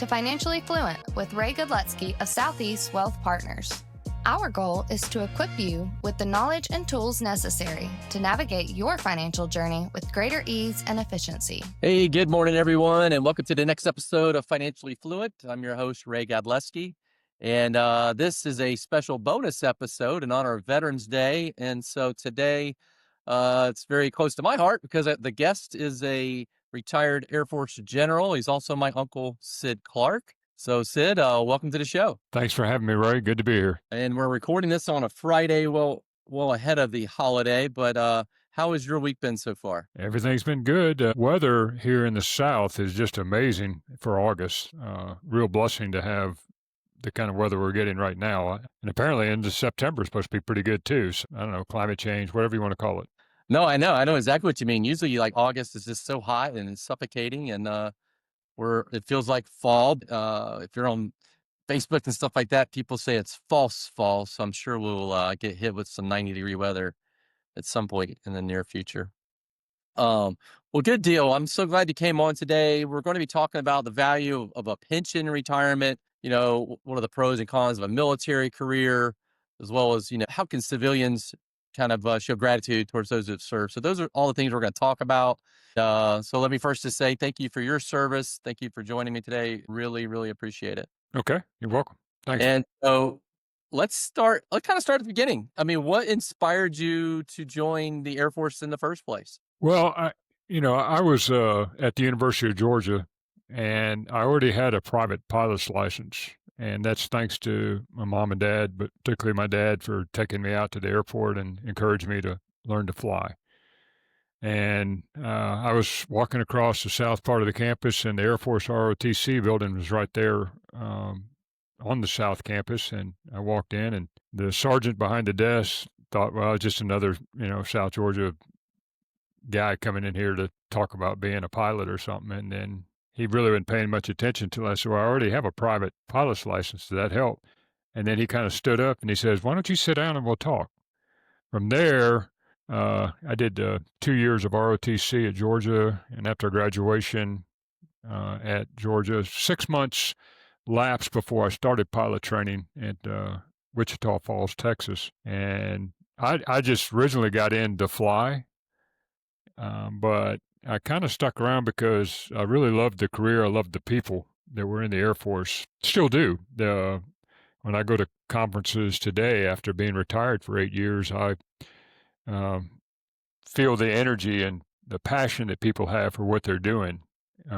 to Financially Fluent with Ray Godleski of Southeast Wealth Partners. Our goal is to equip you with the knowledge and tools necessary to navigate your financial journey with greater ease and efficiency. Hey, good morning, everyone, and welcome to the next episode of Financially Fluent. I'm your host, Ray Godleski, and this is a special bonus episode in honor of Veterans Day. And so today, it's very close to my heart because the guest is a retired Air Force general. He's also my uncle, Sid Clarke. So, Sid, welcome to the show. Thanks for having me, Ray. Good to be here. And we're recording this on a Friday, well ahead of the holiday. But how has your week been so far? Everything's been good. Weather here in the South is just amazing for August. Real blessing to have the kind of weather we're getting right now. And apparently into September is supposed to be pretty good too. So, I don't know, climate change, whatever you want to call it. No, I know exactly what you mean. Usually like August is just so hot and it's suffocating, and it feels like fall. If you're on Facebook and stuff like that, people say it's false fall. So I'm sure we'll get hit with some 90-degree weather at some point in the near future. Well, good deal. I'm so glad you came on today. We're going to be talking about the value of a pension retirement. You know, what are the pros and cons of a military career, as well as, how can civilians kind of show gratitude towards those who have served. So those are all the things we're going to talk about. So let me first just say thank you for your service. Thank you for joining me today. Really, really appreciate it. Okay, you're welcome. Thanks. And so let's kind of start at the beginning. I mean, what inspired you to join the Air Force in the first place? Well, I was at the University of Georgia, and I already had a private pilot's license. And that's thanks to my mom and dad, but particularly my dad for taking me out to the airport and encouraging me to learn to fly. And I was walking across the south part of the campus, and the Air Force ROTC building was right there on the south campus. And I walked in, and the sergeant behind the desk thought, well, just another, South Georgia guy coming in here to talk about being a pilot or something. And then he really wasn't paying much attention to it. I said, well, I already have a private pilot's license. Does that help? And then he kind of stood up and he says, why don't you sit down and we'll talk? From there, I did 2 years of ROTC at Georgia. And after graduation at Georgia, 6 months lapsed before I started pilot training at Wichita Falls, Texas. And I just originally got in to fly, but I kind of stuck around because I really loved the career. I loved the people that were in the Air Force. Still do. When I go to conferences today after being retired for 8 years, I feel the energy and the passion that people have for what they're doing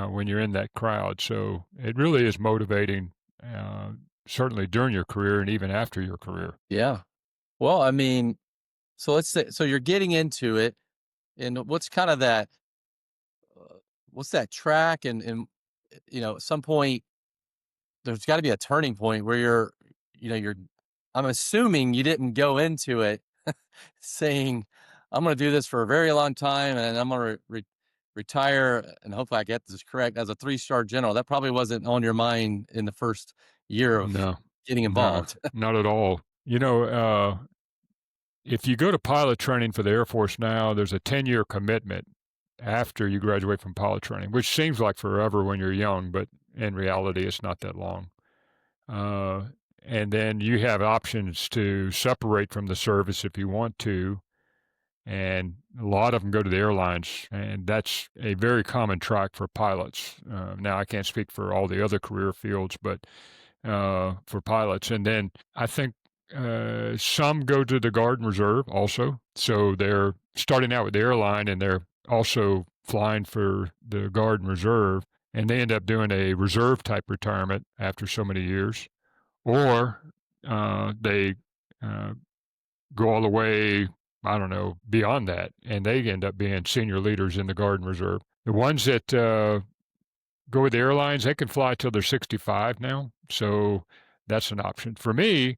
when you're in that crowd. So it really is motivating, certainly during your career and even after your career. Yeah. Well, I mean, so let's say, so you're getting into it, and what's kind of that, what's that track? And at some point, there's got to be a turning point where I'm assuming you didn't go into it saying, I'm going to do this for a very long time and I'm going to retire. And hopefully I get this correct, as a 3-star general. That probably wasn't on your mind in the first year of getting involved. No, not at all. If you go to pilot training for the Air Force now, there's a 10-year commitment after you graduate from pilot training, which seems like forever when you're young, but in reality, it's not that long. And then you have options to separate from the service if you want to. And a lot of them go to the airlines, and that's a very common track for pilots. Now, I can't speak for all the other career fields, but for pilots. And then I think some go to the Guard and Reserve also. So they're starting out with the airline, and they're also flying for the Guard and Reserve, and they end up doing a reserve type retirement after so many years. Or they go all the way, beyond that, and they end up being senior leaders in the Guard and Reserve. The ones that go with the airlines, they can fly till they're 65 now, so that's an option. For me,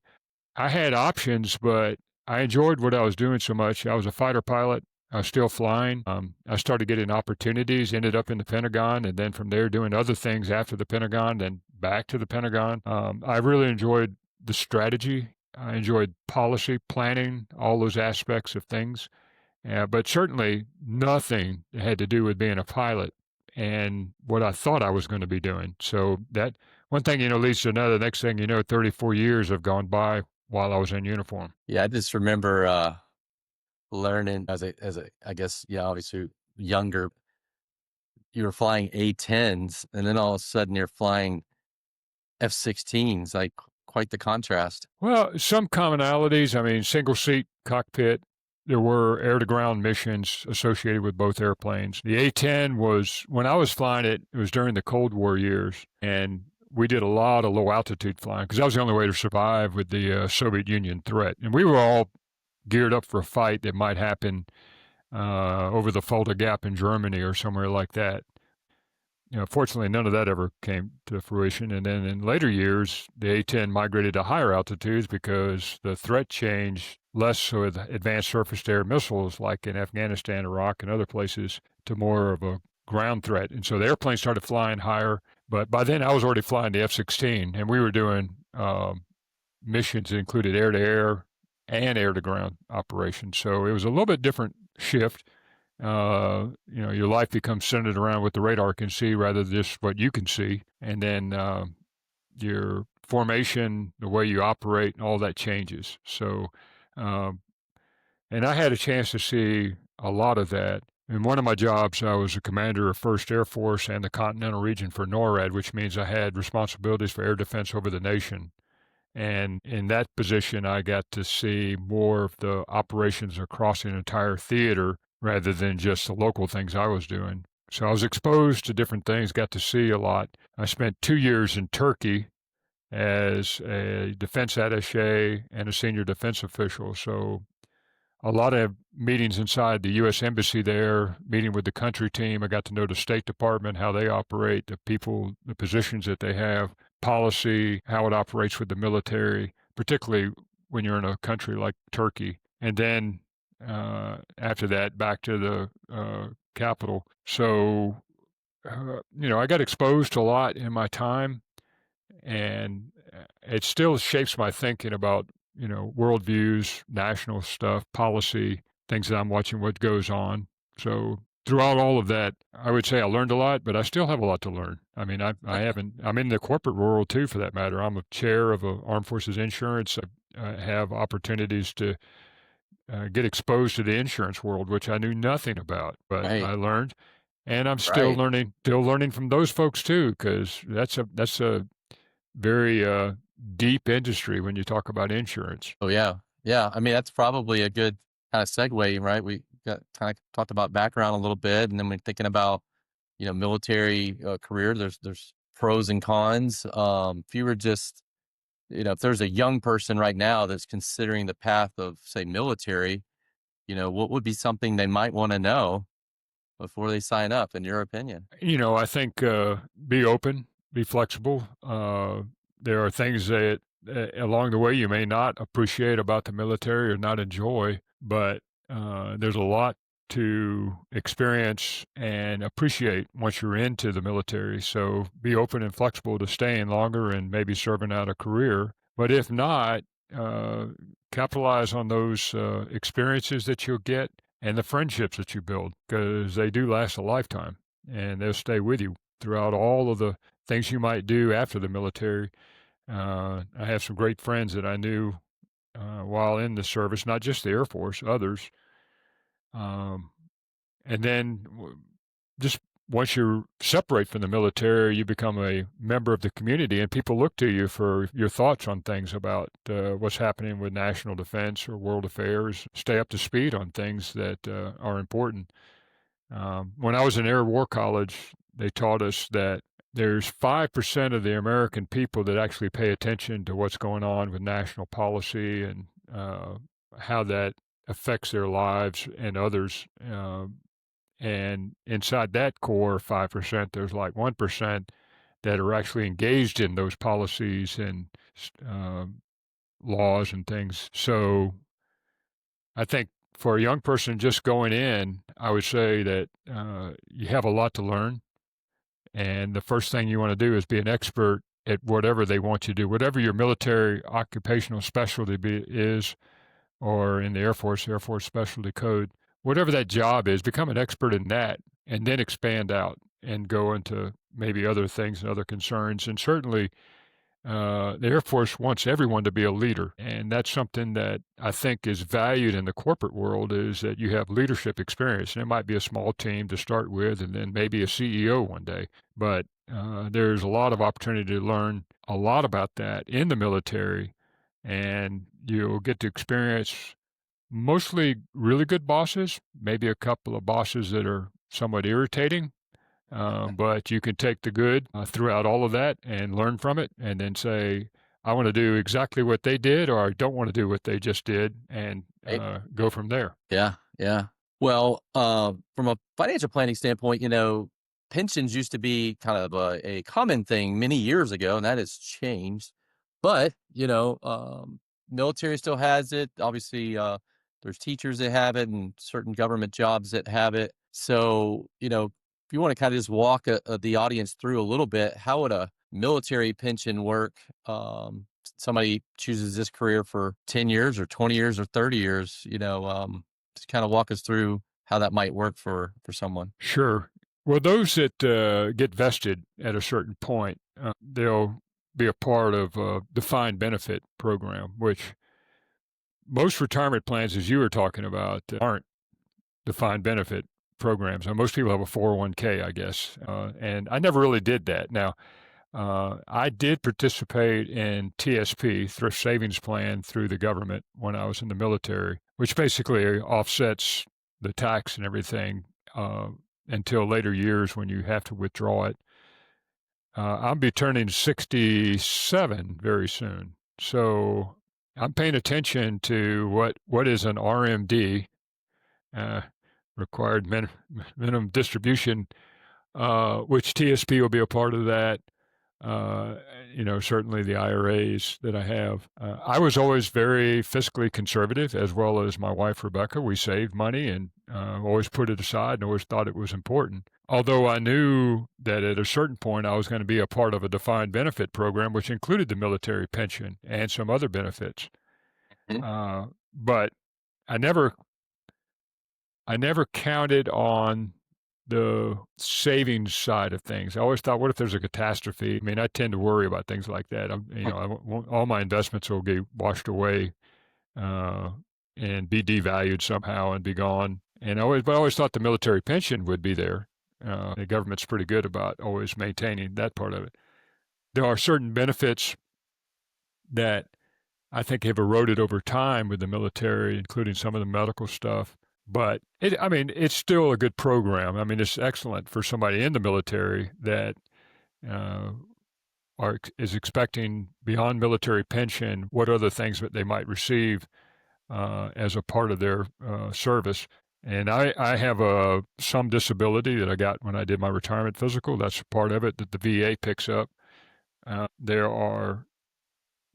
I had options, but I enjoyed what I was doing so much. I was a fighter pilot. I was still flying. I started getting opportunities, ended up in the Pentagon, and then from there doing other things after the Pentagon, then back to the Pentagon. I really enjoyed the strategy. I enjoyed policy, planning, all those aspects of things. But certainly nothing had to do with being a pilot and what I thought I was going to be doing. So that one thing, leads to another. Next thing you know, 34 years have gone by while I was in uniform. Yeah, I just remember learning I guess, yeah, obviously younger, you were flying A-10s, and then all of a sudden you're flying F-16s, like quite the contrast. Well, some commonalities. I mean, single seat cockpit. There were air to ground missions associated with both airplanes. The A-10 was, when I was flying it, it was during the Cold War years, and we did a lot of low altitude flying because that was the only way to survive with the Soviet Union threat. And we were all geared up for a fight that might happen over the Fulda Gap in Germany or somewhere like that. Fortunately, none of that ever came to fruition. And then in later years, the A-10 migrated to higher altitudes because the threat changed less with advanced surface-to-air missiles like in Afghanistan, Iraq, and other places to more of a ground threat. And so the airplanes started flying higher. But by then, I was already flying the F-16, and we were doing missions that included air-to-air and air-to-ground operations. So it was a little bit different shift. Your life becomes centered around what the radar can see rather than just what you can see. And then your formation, the way you operate, and all that changes. So, and I had a chance to see a lot of that. In one of my jobs, I was a commander of 1st Air Force and the Continental Region for NORAD, which means I had responsibilities for air defense over the nation. And in that position, I got to see more of the operations across an entire theater rather than just the local things I was doing. So I was exposed to different things, got to see a lot. I spent 2 years in Turkey as a defense attaché and a senior defense official. So a lot of meetings inside the U.S. Embassy there, meeting with the country team. I got to know the State Department, how they operate, the people, the positions that they have, policy, how it operates with the military, particularly when you're in a country like Turkey. And then after that, back to the capital. So, I got exposed to a lot in my time, and it still shapes my thinking about worldviews, national stuff, policy, things that I'm watching what goes on. So throughout all of that, I would say I learned a lot, but I still have a lot to learn. I mean, I haven't, I'm in the corporate world too, for that matter. I'm a chair of Armed Forces Insurance. I have opportunities to get exposed to the insurance world, which I knew nothing about, but Right. I learned, and I'm still learning from those folks too, because that's a very deep industry when you talk about insurance. Oh, yeah. Yeah. I mean, that's probably a good kind of segue, right? We got kind of talked about background a little bit, and then we're thinking about, military career. There's pros and cons. If you were just, if there's a young person right now that's considering the path of, say, military, what would be something they might want to know before they sign up, in your opinion? I think be open, be flexible. There are things that along the way you may not appreciate about the military or not enjoy, but there's a lot to experience and appreciate once you're into the military. So be open and flexible to staying longer and maybe serving out a career. But if not, capitalize on those experiences that you'll get and the friendships that you build, because they do last a lifetime and they'll stay with you throughout all of the things you might do after the military. I have some great friends that I knew while in the service, not just the Air Force, others. And then just once you separate from the military, you become a member of the community, and people look to you for your thoughts on things about what's happening with national defense or world affairs. Stay up to speed on things that are important. When I was in Air War College, they taught us that there's 5% of the American people that actually pay attention to what's going on with national policy and how that affects their lives and others. And inside that core 5%, there's like 1% that are actually engaged in those policies and laws and things. So I think for a young person just going in, I would say that you have a lot to learn. And the first thing you want to do is be an expert at whatever they want you to do, whatever your military occupational specialty is, or in the Air Force Specialty Code, whatever that job is, become an expert in that and then expand out. and go into maybe other things and other concerns. And certainly, the Air Force wants everyone to be a leader, and that's something that I think is valued in the corporate world, is that you have leadership experience. And it might be a small team to start with, and then maybe a CEO one day. But there's a lot of opportunity to learn a lot about that in the military, and you'll get to experience mostly really good bosses, maybe a couple of bosses that are somewhat irritating, but you can take the good throughout all of that and learn from it, and then say, I want to do exactly what they did, or I don't want to do what they just did, and Right. go from there. Yeah, yeah. Well, from a financial planning standpoint, pensions used to be kind of a common thing many years ago, and that has changed. But, military still has it. Obviously, there's teachers that have it and certain government jobs that have it. So, if you want to kind of just walk the audience through a little bit, how would a military pension work? Somebody chooses this career for 10 years or 20 years or 30 years, just kind of walk us through how that might work for someone. Sure. Well, those that get vested at a certain point, they'll be a part of a defined benefit program, which most retirement plans, as you were talking about, aren't defined benefit programs. Now, most people have a 401k, I guess, and I never really did that. Now, I did participate in TSP, Thrift Savings Plan, through the government when I was in the military, which basically offsets the tax and everything until later years when you have to withdraw it. I'll be turning 67 very soon. So I'm paying attention to what is an RMD, required minimum distribution, which TSP will be a part of that. Certainly the IRAs that I have. I was always very fiscally conservative, as well as my wife, Rebecca. We saved money and always put it aside and always thought it was important. Although I knew that at a certain point I was going to be a part of a defined benefit program, which included the military pension and some other benefits. But I never counted on the savings side of things. I always thought, what if there's a catastrophe? I mean, I tend to worry about things like that. All my investments will get washed away and be devalued somehow and be gone. But I always thought the military pension would be there. The government's pretty good about always maintaining that part of it. There are certain benefits that I think have eroded over time with the military, including some of the medical stuff. But it's still a good program. I mean, it's excellent for somebody in the military that is expecting beyond military pension what other things that they might receive as a part of their service. And I have some disability that I got when I did my retirement physical. That's part of it that the VA picks up. There are,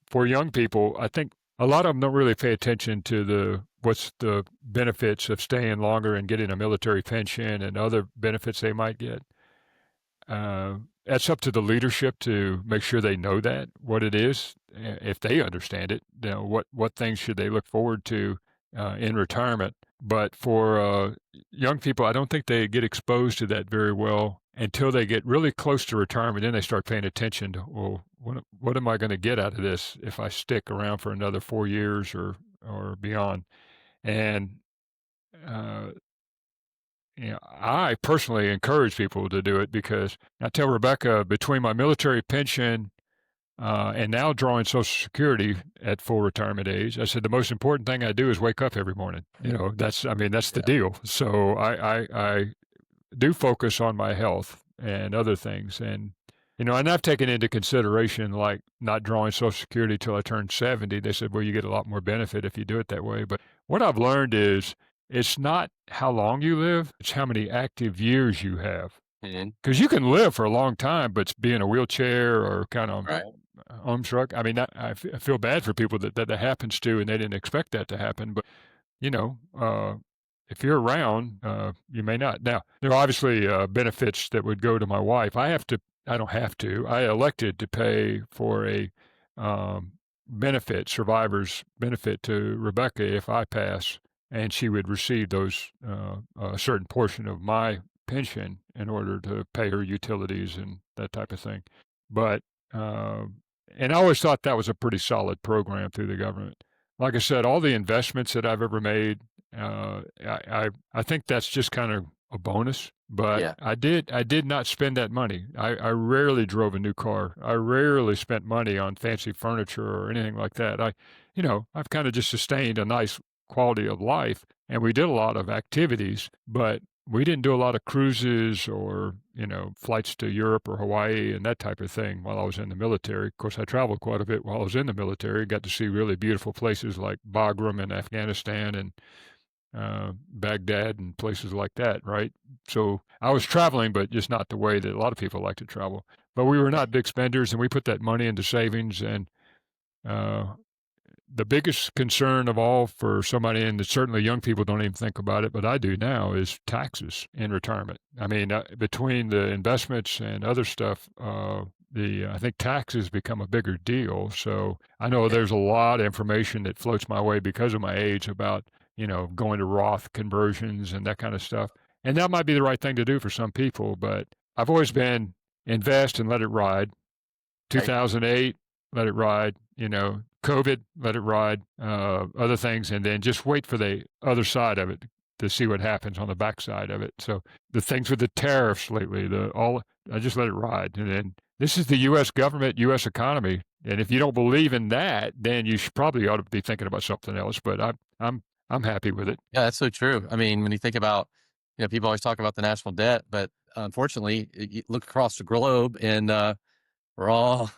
for young people, I think a lot of them don't really pay attention to what's the benefits of staying longer and getting a military pension and other benefits they might get. That's up to the leadership to make sure they know what it is, if they understand it. What things should they look forward to in retirement. But for young people, I don't think they get exposed to that very well until they get really close to retirement. Then they start paying attention to, well, what am I going to get out of this if I stick around for another 4 years or beyond? And I personally encourage people to do it, because I tell Rebecca, between my military pension and now drawing Social Security at full retirement age, I said the most important thing I do is wake up every morning. That's the deal. So I do focus on my health and other things, and I've taken into consideration like not drawing Social Security till I turn 70. They said, well, you get a lot more benefit if you do it that way. But what I've learned is it's not how long you live, it's how many active years you have. Because you can live for a long time, but be in a wheelchair or kind of armstruck. I mean, I feel bad for people that happens to, and they didn't expect that to happen. But, if you're around, you may not. Now, there are obviously benefits that would go to my wife. I don't have to. I elected to pay for a survivor's benefit to Rebecca if I pass, and she would receive those a certain portion of my pension in order to pay her utilities and that type of thing. But, and I always thought that was a pretty solid program through the government. Like I said, all the investments that I've ever made, I think that's just kind of a bonus. But Yeah. I did not spend that money. I rarely drove a new car. I rarely spent money on fancy furniture or anything like that. I've kind of just sustained a nice quality of life, and we did a lot of activities, but we didn't do a lot of cruises or, flights to Europe or Hawaii and that type of thing while I was in the military. Of course, I traveled quite a bit while I was in the military, got to see really beautiful places like Bagram in Afghanistan and Baghdad and places like that, right? So I was traveling, but just not the way that a lot of people like to travel. But we were not big spenders, and we put that money into savings. And uh, the biggest concern of all for somebody, and certainly young people don't even think about it, but I do now, is taxes in retirement. I mean, between the investments and other stuff, I think taxes become a bigger deal. So I know there's a lot of information that floats my way because of my age about, going to Roth conversions and that kind of stuff. And that might be the right thing to do for some people, but I've always been invest and let it ride. 2008, let it ride, COVID, let it ride, other things, and then just wait for the other side of it to see what happens on the backside of it. So the things with the tariffs lately, I just let it ride. And then this is the U.S. government, U.S. economy. And if you don't believe in that, then you probably ought to be thinking about something else. But I'm happy with it. Yeah, that's so true. I mean, when you think about, people always talk about the national debt, but unfortunately, you look across the globe and we're all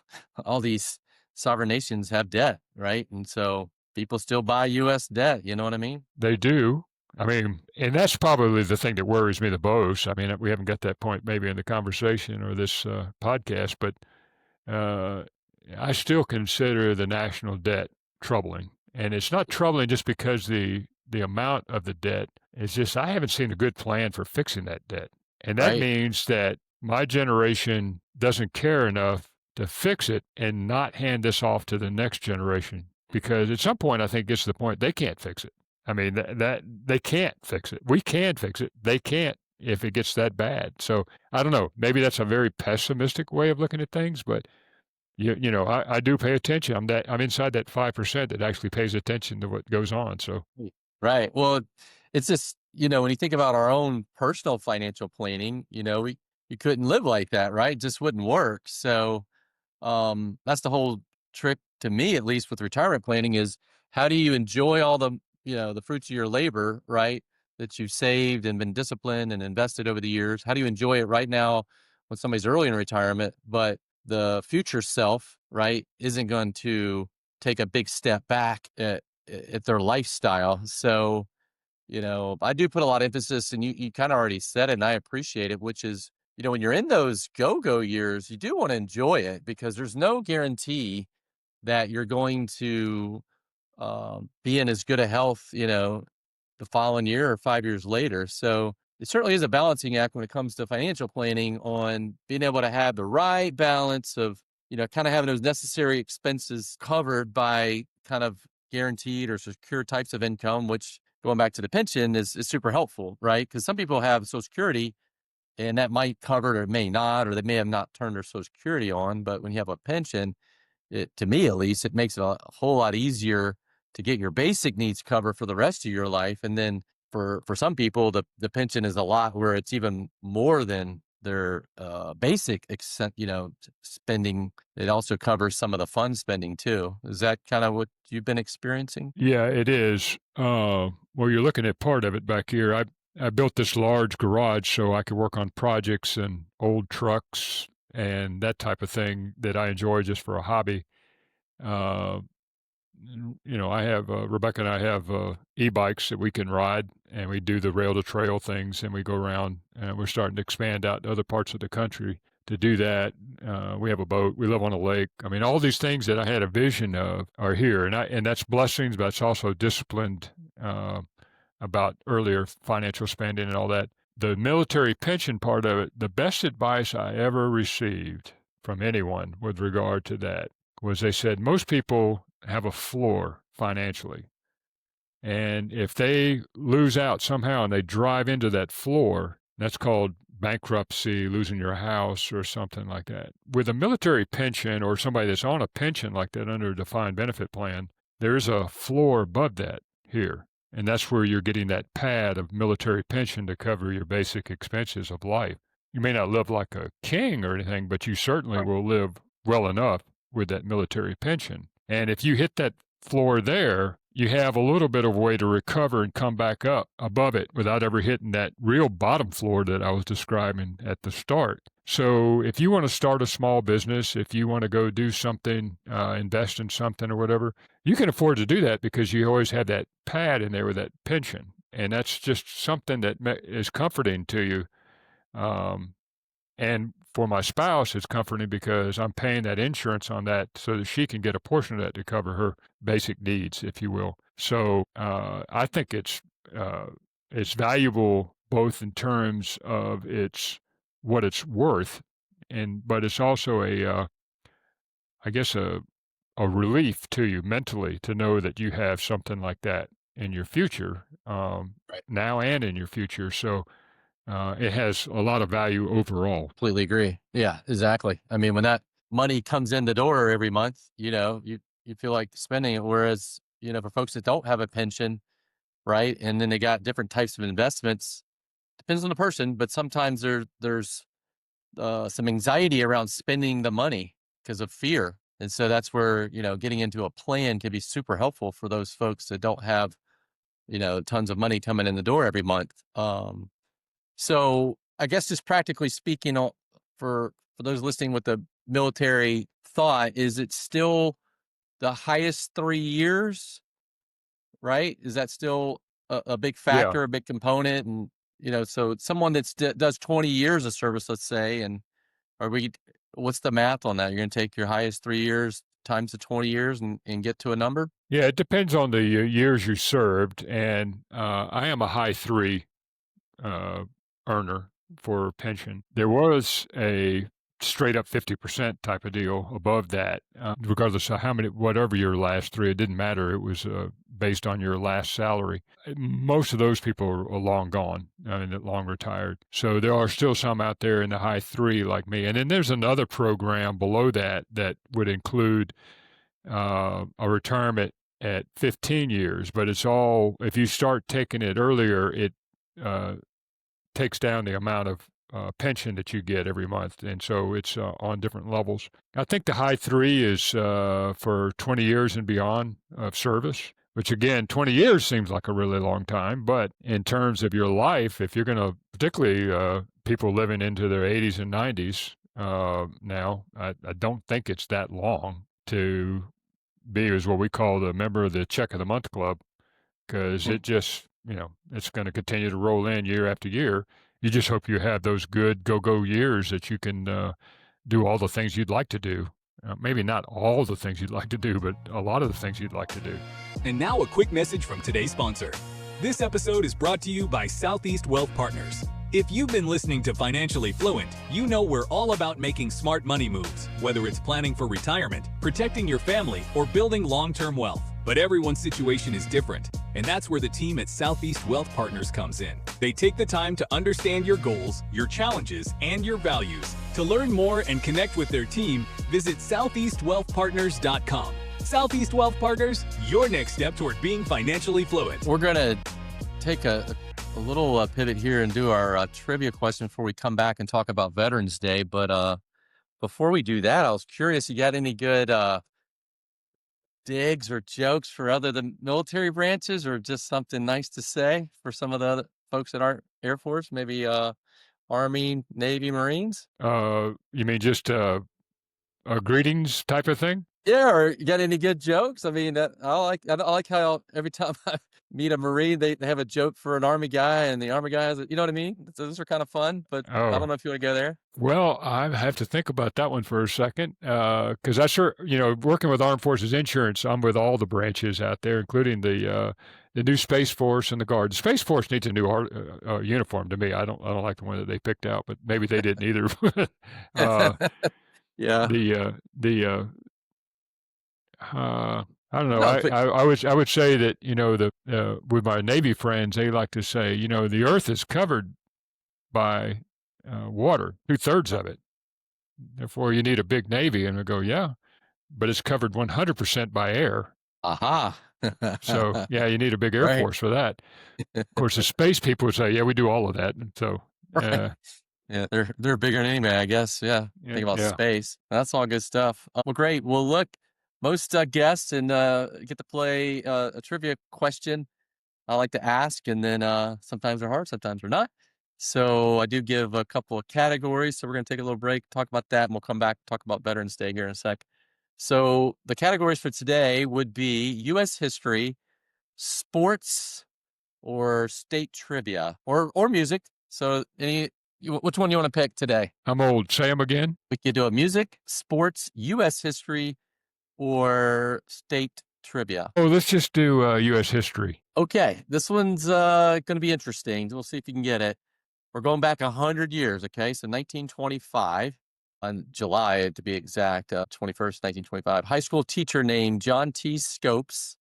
these sovereign nations have debt, right? And so people still buy U.S. debt. You know what I mean? They do. I mean, and that's probably the thing that worries me the most. I mean, we haven't got that point maybe in the conversation or this podcast, but I still consider the national debt troubling. And it's not troubling just because the amount of the debt is just, I haven't seen a good plan for fixing that debt. And that Right. means that my generation doesn't care enough to fix it and not hand this off to the next generation. Because at some point, I think it gets to the point they can't fix it. I mean, that they can't fix it. We can fix it. They can't if it gets that bad. So I don't know. Maybe that's a very pessimistic way of looking at things, but I do pay attention. I'm inside that 5% that actually pays attention to what goes on. So Right. Well, it's just, when you think about our own personal financial planning, you couldn't live like that, right? It just wouldn't work. So that's the whole trick to me, at least with retirement planning, is how do you enjoy all the fruits of your labor, right? That you've saved and been disciplined and invested over the years. How do you enjoy it right now when somebody's early in retirement, but the future self, right, isn't going to take a big step back at their lifestyle. So, I do put a lot of emphasis, and you kind of already said it, and I appreciate it, which is, when you're in those go-go years, you do want to enjoy it because there's no guarantee that you're going to be in as good a health, the following year or 5 years later. So it certainly is a balancing act when it comes to financial planning on being able to have the right balance of, kind of having those necessary expenses covered by kind of guaranteed or secure types of income, which going back to the pension is super helpful, right? Because some people have Social Security and that might cover it or it may not, or they may have not turned their Social Security on. But when you have a pension, to me at least, it makes it a whole lot easier to get your basic needs covered for the rest of your life. And then for some people, the pension is a lot where it's even more than their basic spending. It also covers some of the fun spending too. Is that kind of what you've been experiencing? yeah, it is. Well, you're looking at part of it back here. I built this large garage so I could work on projects and old trucks and that type of thing that I enjoy just for a hobby. Uh, I have Rebecca and I have e-bikes that we can ride, and we do the rail to trail things, and we go around. And we're starting to expand out to other parts of the country to do that. We have a boat. We live on a lake. I mean, all these things that I had a vision of are here, and that's blessings, but it's also disciplined about earlier financial spending and all that. The military pension part of it, the best advice I ever received from anyone with regard to that was they said most people have a floor financially. And if they lose out somehow and they drive into that floor, that's called bankruptcy, losing your house or something like that. With a military pension or somebody that's on a pension like that under a defined benefit plan, there's a floor above that here. And that's where you're getting that pad of military pension to cover your basic expenses of life. You may not live like a king or anything, but you certainly will live well enough with that military pension. And if you hit that floor there, you have a little bit of a way to recover and come back up above it without ever hitting that real bottom floor that I was describing at the start. So if you want to start a small business, if you want to go do something, invest in something or whatever, you can afford to do that because you always have that pad in there with that pension. And that's just something that is comforting to you. And for my spouse, it's comforting because I'm paying that insurance on that so that she can get a portion of that to cover her basic needs, if you will. So I think it's valuable both in terms of what it's worth, but it's also I guess a relief to you mentally to know that you have something like that in your future, now and in your future. So it has a lot of value overall. Completely agree. Yeah, exactly. I mean, when that money comes in the door every month, you feel like spending it. Whereas, for folks that don't have a pension, right, and then they got different types of investments, depends on the person, but sometimes there's some anxiety around spending the money because of fear. And so that's where, getting into a plan can be super helpful for those folks that don't have, tons of money coming in the door every month. So I guess just practically speaking, for those listening with the military thought, is it still the highest 3 years, right? Is that still a big factor, a big component? And, so someone that does 20 years of service, let's say, and what's the math on that? You're going to take your highest 3 years times the 20 years and get to a number? Yeah, it depends on the years you served. And I am a high 3 earner for pension. There was a straight up 50% type of deal above that, regardless of whatever your last 3, it didn't matter. It was based on your last salary. Most of those people are long gone and long retired. So there are still some out there in the high 3 like me. And then there's another program below that would include a retirement at 15 years, but it's all, if you start taking it earlier, it takes down the amount of pension that you get every month. And so it's on different levels. I think the high 3 is for 20 years and beyond of service, which again, 20 years seems like a really long time. But in terms of your life, if you're going to, particularly people living into their 80s and 90s now, I don't think it's that long to be as what we call the member of the check of the month club, because it just, it's going to continue to roll in year after year. You just hope you have those good go years that you can do all the things you'd like to do. Maybe not all the things you'd like to do, but a lot of the things you'd like to do. And now a quick message from today's sponsor. This episode is brought to you by Southeast Wealth Partners. If you've been listening to Financially Fluent, you know we're all about making smart money moves, whether it's planning for retirement, protecting your family, or building long-term wealth. But everyone's situation is different, and that's where the team at Southeast Wealth Partners comes in. They take the time to understand your goals, your challenges, and your values. To learn more and connect with their team, visit southeastwealthpartners.com. Southeast Wealth Partners, your next step toward being financially fluent. We're going to take a little pivot here and do our trivia question before we come back and talk about Veterans Day. But before we do that, I was curious, you got any good digs or jokes for other than military branches, or just something nice to say for some of the other folks that aren't Air Force, maybe Army, Navy, Marines? You mean just a greetings type of thing? Yeah, or you got any good jokes? I mean, I like how every time I meet a Marine, they have a joke for an Army guy, and the Army guy has you know what I mean? So those are kind of fun, but I don't know if you want to go there. Well, I have to think about that one for a second, because I working with Armed Forces Insurance, I'm with all the branches out there, including the new Space Force and the Guard. The Space Force needs a new uniform to me. I don't like the one that they picked out, but maybe they didn't either. Yeah. I don't know. I would say that, with my Navy friends, they like to say, the Earth is covered by water, 2/3 of it. Therefore, you need a big Navy. And we go, yeah, but it's covered 100% by air. Aha. So, yeah, you need a big Air Right. Force for that. Of course, the space people would say, yeah, we do all of that. And so, Right. Yeah, they're bigger than anybody, I guess. Yeah, think about yeah. space. That's all good stuff. Well, great. Well, look, most guests and get to play a trivia question I like to ask, and then sometimes they're hard, sometimes they're not. So I do give a couple of categories. So we're going to take a little break, talk about that, and we'll come back talk about Veterans Day here in a sec. So the categories for today would be U.S. history, sports, or state trivia, or music. So which one you want to pick today? I'm old. Say them again. We could do a music, sports, U.S. history, or state trivia. Oh, let's just do U.S. history. Okay, this one's going to be interesting. We'll see if you can get it. We're going back 100 years, okay? So 1925, on July to be exact, 21st, 1925. High school teacher named John T. Scopes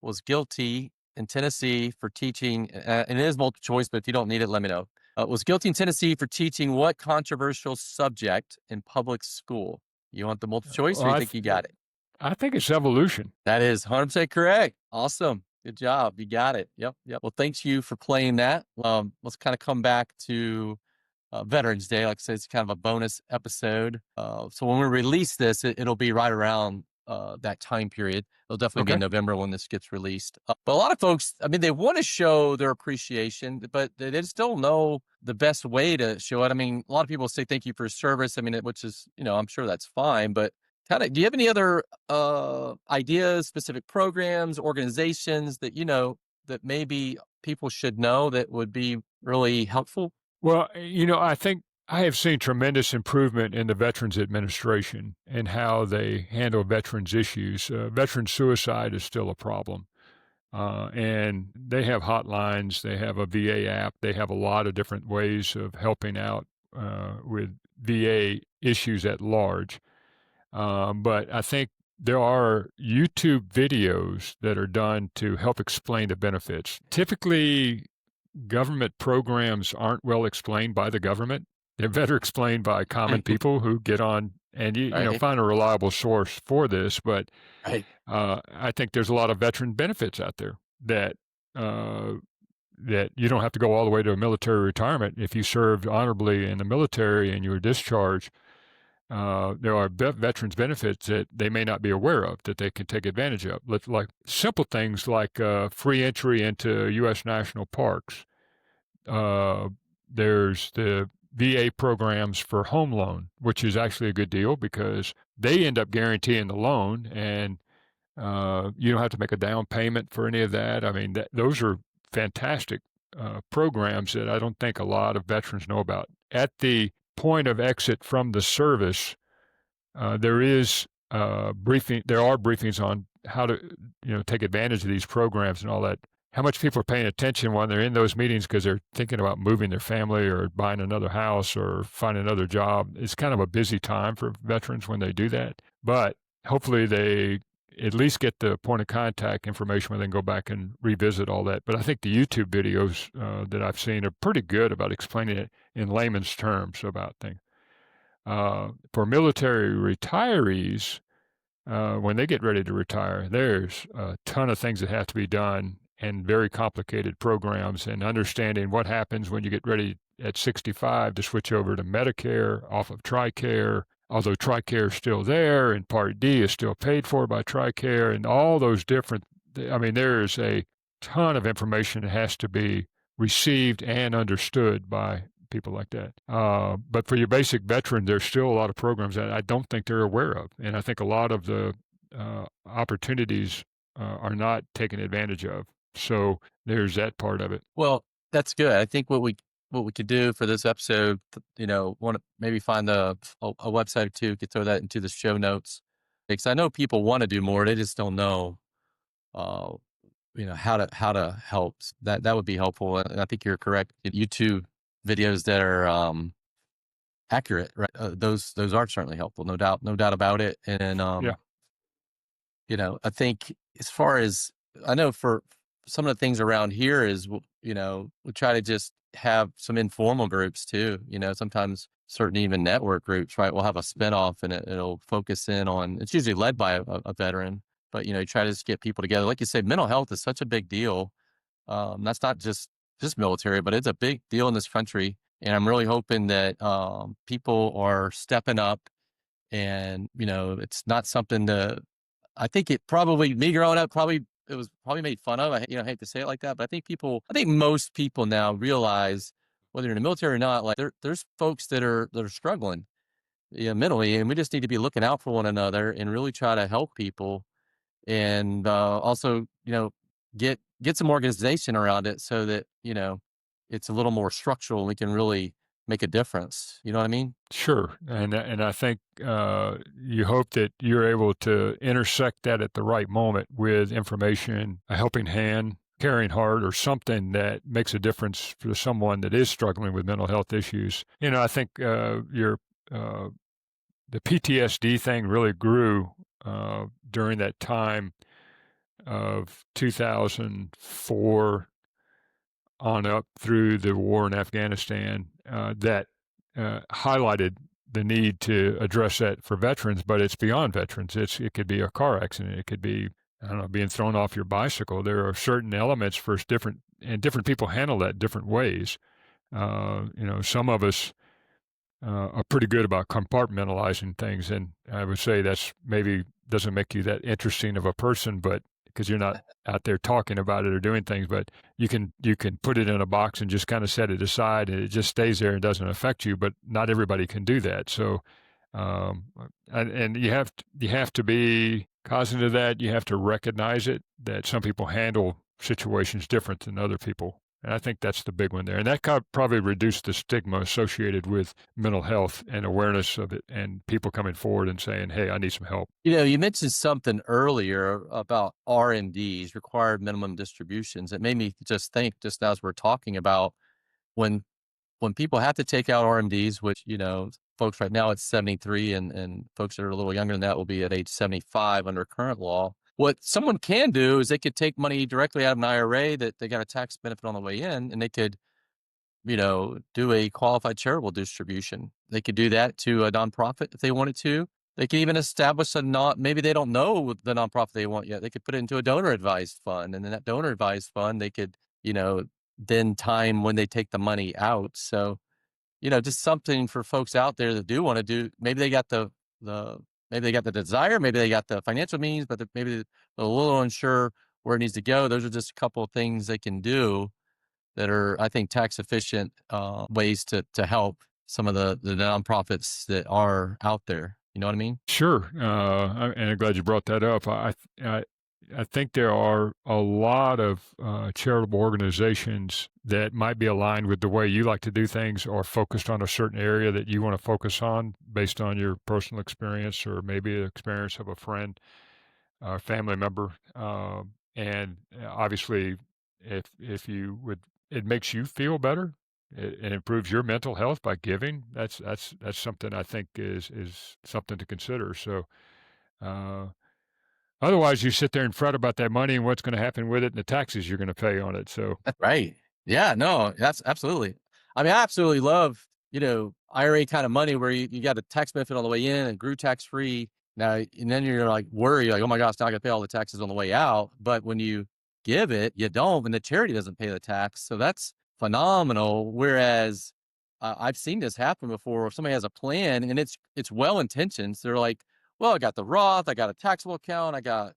was guilty in Tennessee for teaching, and it is multiple choice, but if you don't need it, let me know. Was guilty in Tennessee for teaching what controversial subject in public school? You want the multiple choice, or you think you got it? I think it's evolution. That is 100% correct. Awesome. Good job. You got it. Yep. Well, thanks you for playing that. Let's kind of come back to Veterans Day. Like I said, it's kind of a bonus episode. So when we release this, it'll be right around that time period. It'll definitely be in November when this gets released. But a lot of folks, I mean, they want to show their appreciation, but they just don't know the best way to show it. I mean, a lot of people say thank you for your service. I mean, which is, I'm sure that's fine, but do you have any other ideas, specific programs, organizations that that maybe people should know that would be really helpful? Well, I think I have seen tremendous improvement in the Veterans Administration and how they handle veterans issues. Veteran suicide is still a problem. And they have hotlines, they have a VA app, they have a lot of different ways of helping out with VA issues at large. But I think there are YouTube videos that are done to help explain the benefits. Typically, government programs aren't well explained by the government. They're better explained by common people who get on and find a reliable source for this. But I think there's a lot of veteran benefits out there that you don't have to go all the way to a military retirement. If you served honorably in the military and you were discharged, there are veterans benefits that they may not be aware of that they can take advantage of, like simple things like free entry into U.S. national parks. There's the VA programs for home loan, which is actually a good deal because they end up guaranteeing the loan, and you don't have to make a down payment for any of that. I mean, those are fantastic programs that I don't think a lot of veterans know about. At the point of exit from the service, there are briefings on how to take advantage of these programs and all that. How much people are paying attention when they're in those meetings because they're thinking about moving their family or buying another house or finding another job. It's kind of a busy time for veterans when they do that. But hopefully they at least get the point of contact information when they can go back and revisit all that. But I think the YouTube videos that I've seen are pretty good about explaining it in layman's terms about things. For military retirees, when they get ready to retire, there's a ton of things that have to be done and very complicated programs, and understanding what happens when you get ready at 65 to switch over to Medicare off of TRICARE, although TRICARE is still there and Part D is still paid for by TRICARE, and all those different, there's a ton of information that has to be received and understood by people like that. But for your basic veteran, there's still a lot of programs that I don't think they're aware of. And I think a lot of the opportunities are not taken advantage of. So there's that part of it. Well, that's good. I think what we could do for this episode, want to maybe find a website or two, could throw that into the show notes. Because I know people want to do more. They just don't know, how to help. That would be helpful. And I think you're correct. YouTube videos that are accurate, right? Those are certainly helpful, no doubt about it. And I think as far as I know, for some of the things around here is, we try to just have some informal groups too. Sometimes certain even network groups, right? We'll have a spinoff and it'll focus in on, it's usually led by a veteran, but, you try to just get people together. Like you said, mental health is such a big deal. That's not just military, but it's a big deal in this country. And I'm really hoping that people are stepping up and, it's not something I think me growing up, it was probably made fun of. I hate to say it like that, but I think most people now realize, whether you're in the military or not, like there's folks that are struggling, mentally, and we just need to be looking out for one another and really try to help people. And also, get some organization around it so that, it's a little more structural and we can really make a difference. You know what I mean? Sure, and I think you hope that you're able to intersect that at the right moment with information, a helping hand, caring heart, or something that makes a difference for someone that is struggling with mental health issues. I think the PTSD thing really grew during that time of 2004 on up through the war in Afghanistan, that highlighted the need to address that for veterans, but it's beyond veterans. It could be a car accident. It could be, I don't know, being thrown off your bicycle. There are certain elements for different people handle that different ways. Some of us are pretty good about compartmentalizing things, and I would say that's maybe doesn't make you that interesting of a person, but because you're not out there talking about it or doing things, but you can put it in a box and just kind of set it aside, and it just stays there and doesn't affect you. But not everybody can do that. So, and you have to be cognizant of that. You have to recognize it, that some people handle situations different than other people. And I think that's the big one there. And that probably reduced the stigma associated with mental health and awareness of it, and people coming forward and saying, hey, I need some help. You mentioned something earlier about RMDs, required minimum distributions. It made me just think, just as we're talking about, when people have to take out RMDs, which, folks right now it's 73 and folks that are a little younger than that will be at age 75 under current law. What someone can do is they could take money directly out of an IRA that they got a tax benefit on the way in, and they could, do a qualified charitable distribution. They could do that to a nonprofit if they wanted to. They could even establish maybe they don't know the nonprofit they want yet. They could put it into a donor advised fund, and then that donor advised fund, they could, then time when they take the money out. So, just something for folks out there that do want to do. Maybe they got maybe they got the desire, maybe they got the financial means, but maybe they're a little unsure where it needs to go. Those are just a couple of things they can do that are, I think, tax efficient ways to help some of the nonprofits that are out there. You know what I mean? Sure, and I'm glad you brought that up. I think there are a lot of charitable organizations that might be aligned with the way you like to do things, or focused on a certain area that you want to focus on based on your personal experience, or maybe the experience of a friend or family member. And obviously, if you would, it makes you feel better. It improves your mental health by giving. That's something I think is something to consider. So. Otherwise, you sit there and fret about that money and what's going to happen with it and the taxes you're going to pay on it. So, Right. Yeah, no, that's absolutely. I mean, I absolutely love, IRA kind of money where you got a tax benefit on the way in and grew tax free. Now, and then you're like worried, like, oh my gosh, now I got to pay all the taxes on the way out. But when you give it, you don't, and the charity doesn't pay the tax. So that's phenomenal. Whereas I've seen this happen before, if somebody has a plan and it's well intentioned. They're like, well, I got the Roth, I got a taxable account, I got,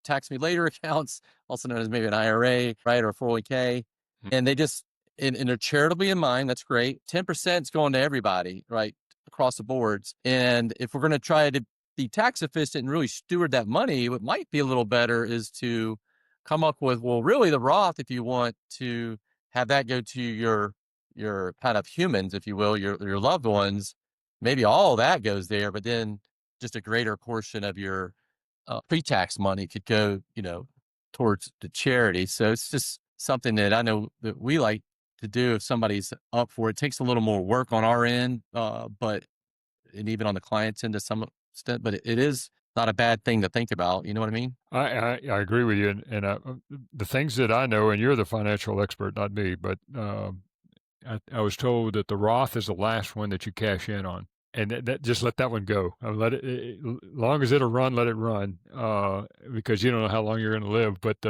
tax me later accounts, also known as maybe an IRA, right, or a 401k. And they just, and they're charitably in mind. That's great. 10% is going to everybody, right, across the boards. And if we're going to try to be tax efficient and really steward that money, what might be a little better is to come up with, well, really the Roth, if you want to have that go to your kind of humans, if you will, your loved ones, maybe all that goes there, but then just a greater portion of your pre-tax money could go, towards the charity. So it's just something that I know that we like to do if somebody's up for it. It takes a little more work on our end, and even on the client's end to some extent, but it is not a bad thing to think about. You know what I mean? I agree with you. And the things that I know, and you're the financial expert, not me, but I was told that the Roth is the last one that you cash in on. And that just let that one go. Let it, long as it'll run, let it run, because you don't know how long you're going to live. But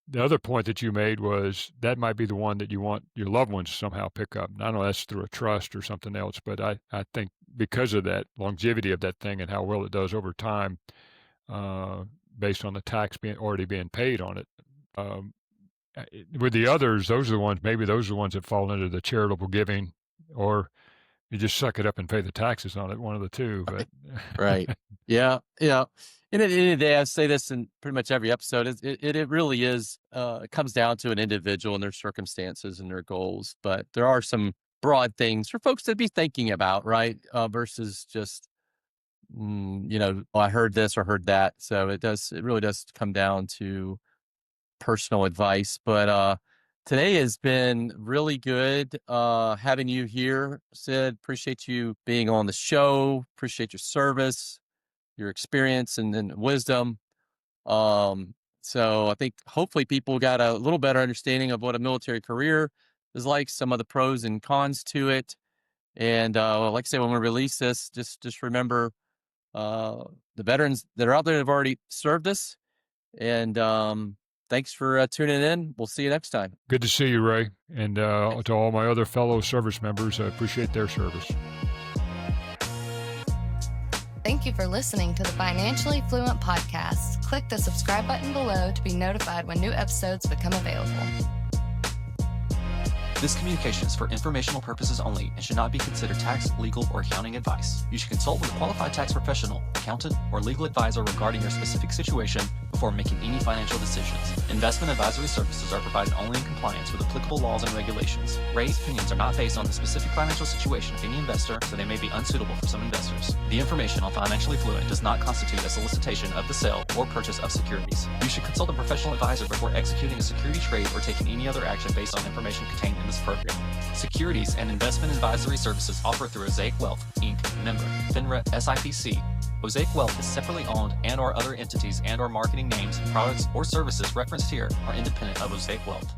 the other point that you made was that might be the one that you want your loved ones to somehow pick up. And I know that's through a trust or something else, but I think because of that longevity of that thing and how well it does over time, based on the tax already being paid on it. With the others, those are the ones that fall into the charitable giving, or you just suck it up and pay the taxes on it, one of the two. But Right. Yeah. Yeah. And at the end of the day, I say this in pretty much every episode, it really is, it comes down to an individual and their circumstances and their goals. But there are some broad things for folks to be thinking about, right? Versus just, I heard this or heard that. So it really does come down to personal advice. But today has been really good having you here, Sid. Appreciate you being on the show. Appreciate your service, your experience, and wisdom. So I think hopefully people got a little better understanding of what a military career is like, some of the pros and cons to it. And like I say, when we release this, just remember the veterans that are out there that have already served us. And thanks for tuning in. We'll see you next time. Good to see you, Ray. And to all my other fellow service members, I appreciate their service. Thank you for listening to the Financially Fluent podcast. Click the subscribe button below to be notified when new episodes become available. This communication is for informational purposes only and should not be considered tax, legal, or accounting advice. You should consult with a qualified tax professional, accountant, or legal advisor regarding your specific situation before making any financial decisions. Investment advisory services are provided only in compliance with applicable laws and regulations. Ray's opinions are not based on the specific financial situation of any investor, so they may be unsuitable for some investors. The information on Financially Fluent does not constitute a solicitation of the sale or purchase of securities. You should consult a professional advisor before executing a security trade or taking any other action based on information contained in this program. Securities and investment advisory services offered through Osaic Wealth, Inc., member, FINRA SIPC. Osaic Wealth is separately owned and/or other entities and/or marketing names, products, or services referenced here are independent of Osaic Wealth.